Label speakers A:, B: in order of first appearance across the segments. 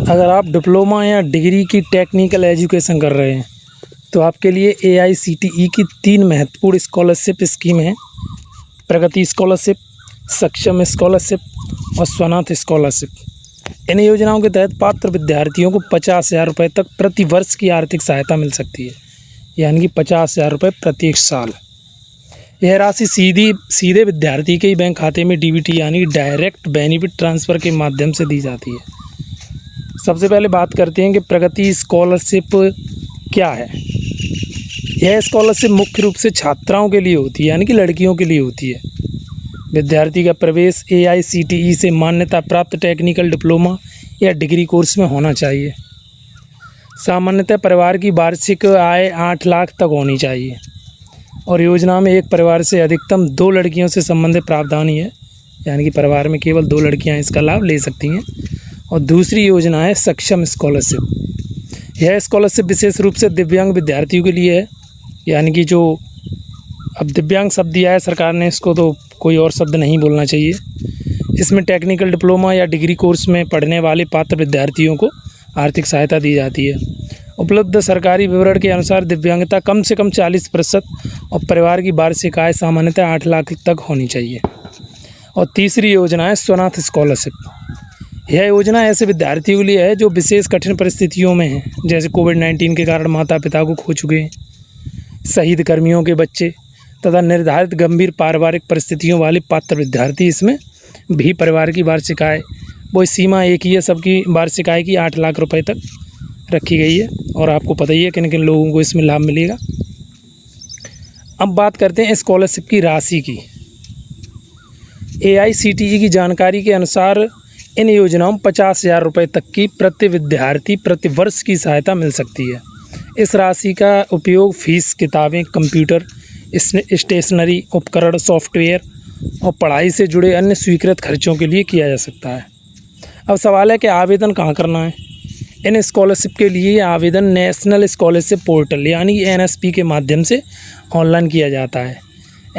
A: अगर आप डिप्लोमा या डिग्री की टेक्निकल एजुकेशन कर रहे हैं तो आपके लिए AICTE की 3 महत्वपूर्ण स्कॉलरशिप स्कीम हैं। प्रगति स्कॉलरशिप, सक्षम स्कॉलरशिप और स्वनाथ स्कॉलरशिप। इन योजनाओं के तहत पात्र विद्यार्थियों को 50,000 रुपये तक प्रति वर्ष की आर्थिक सहायता मिल सकती है, यानी कि 50,000 रुपये प्रत्येक साल। यह राशि सीधे विद्यार्थी के ही बैंक खाते में DBT यानी कि डायरेक्ट बेनिफिट ट्रांसफ़र के माध्यम से दी जाती है। सबसे पहले बात करते हैं कि प्रगति स्कॉलरशिप क्या है। यह स्कॉलरशिप मुख्य रूप से छात्राओं के लिए होती है, यानी कि लड़कियों के लिए होती है। विद्यार्थी का प्रवेश AICTE से मान्यता प्राप्त टेक्निकल डिप्लोमा या डिग्री कोर्स में होना चाहिए। सामान्यतः परिवार की वार्षिक आय 8 लाख तक होनी चाहिए और योजना में एक परिवार से अधिकतम 2 लड़कियों से संबंधित प्रावधान है, यानी कि परिवार में केवल 2 लड़कियां इसका लाभ ले सकती हैं। और दूसरी योजना है सक्षम स्कॉलरशिप। यह स्कॉलरशिप विशेष रूप से दिव्यांग विद्यार्थियों के लिए है, यानी कि जो अब दिव्यांग शब्द दिया है सरकार ने, इसको तो कोई और शब्द नहीं बोलना चाहिए। इसमें टेक्निकल डिप्लोमा या डिग्री कोर्स में पढ़ने वाले पात्र विद्यार्थियों को आर्थिक सहायता दी जाती है। उपलब्ध सरकारी विवरण के अनुसार दिव्यांगता कम से कम 40% और परिवार की वार्षिक आय सामान्यतः 8 लाख तक होनी चाहिए। और तीसरी योजना है स्वनाथ स्कॉलरशिप। यह योजना ऐसे विद्यार्थियों के लिए है जो विशेष कठिन परिस्थितियों में हैं, जैसे कोविड-19 के कारण माता पिता को खो चुके हैं, शहीद कर्मियों के बच्चे तथा निर्धारित गंभीर पारिवारिक परिस्थितियों वाले पात्र विद्यार्थी। इसमें भी परिवार की वार्षिक आय वो सीमा एक ही है, सबकी वार्षिक आय की 8 लाख रुपए तक रखी गई है और आपको पता ही है किन किन लोगों को इसमें लाभ मिलेगा। अब बात करते हैं स्कॉलरशिप की राशि की। AICTE की जानकारी के अनुसार इन योजनाओं में 50,000 रुपये तक की प्रति विद्यार्थी प्रति वर्ष की सहायता मिल सकती है। इस राशि का उपयोग फीस, किताबें, कंप्यूटर, स्टेशनरी, उपकरण, सॉफ्टवेयर और पढ़ाई से जुड़े अन्य स्वीकृत खर्चों के लिए किया जा सकता है। अब सवाल है कि आवेदन कहाँ करना है। इन स्कॉलरशिप के लिए आवेदन नेशनल स्कॉलरशिप पोर्टल यानी NSP के माध्यम से ऑनलाइन किया जाता है।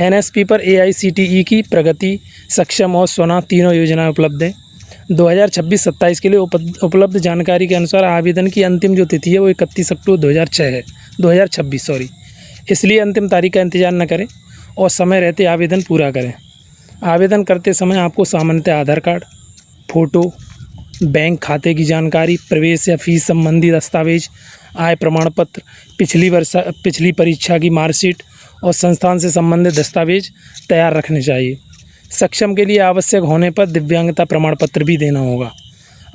A: NSP पर AICTE की प्रगति, सक्षम और स्वनाथ तीनों योजनाएं उपलब्ध हैं। 2026-27 के लिए उपलब्ध जानकारी के अनुसार आवेदन की अंतिम जो तिथि है वो 31 अक्टूबर 2026 इसलिए अंतिम तारीख का इंतज़ार न करें और समय रहते आवेदन पूरा करें। आवेदन करते समय आपको सामान्यतः आधार कार्ड, फ़ोटो, बैंक खाते की जानकारी, प्रवेश या फीस संबंधी दस्तावेज, आय प्रमाण पत्र, पिछली परीक्षा की मार्कशीट और संस्थान से संबंधित दस्तावेज तैयार रखने चाहिए। सक्षम के लिए आवश्यक होने पर दिव्यांगता प्रमाण पत्र भी देना होगा।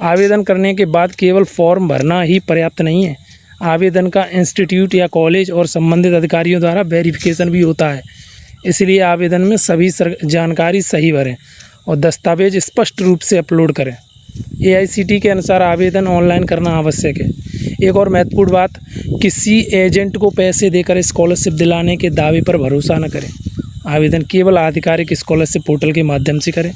A: आवेदन करने के बाद केवल फॉर्म भरना ही पर्याप्त नहीं है, आवेदन का इंस्टीट्यूट या कॉलेज और संबंधित अधिकारियों द्वारा वेरिफिकेशन भी होता है। इसलिए आवेदन में सभी जानकारी सही भरें और दस्तावेज स्पष्ट रूप से अपलोड करें। AICTE के अनुसार आवेदन ऑनलाइन करना आवश्यक है। एक और महत्वपूर्ण बात, किसी एजेंट को पैसे देकर स्कॉलरशिप दिलाने के दावे पर भरोसा न करें। आवेदन केवल आधिकारिक स्कॉलरशिप पोर्टल के माध्यम से करें।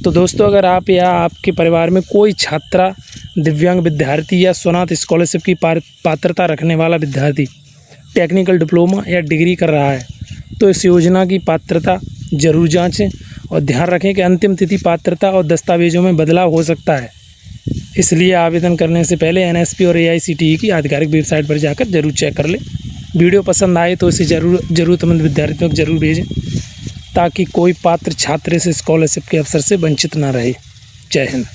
A: तो दोस्तों, अगर आप या आपके परिवार में कोई छात्रा, दिव्यांग विद्यार्थी या स्वनाथ स्कॉलरशिप की पात्रता रखने वाला विद्यार्थी टेक्निकल डिप्लोमा या डिग्री कर रहा है तो इस योजना की पात्रता जरूर जांचें और ध्यान रखें कि अंतिम तिथि, पात्रता और दस्तावेजों में बदलाव हो सकता है। इसलिए आवेदन करने से पहले NSP और AICTE की आधिकारिक वेबसाइट पर जाकर जरूर चेक कर लें। वीडियो पसंद आए तो इसे ज़रूरतमंद विद्यार्थियों को जरूर भेजें ताकि कोई पात्र छात्र इस स्कॉलरशिप के अवसर से वंचित ना रहे। जय हिंद।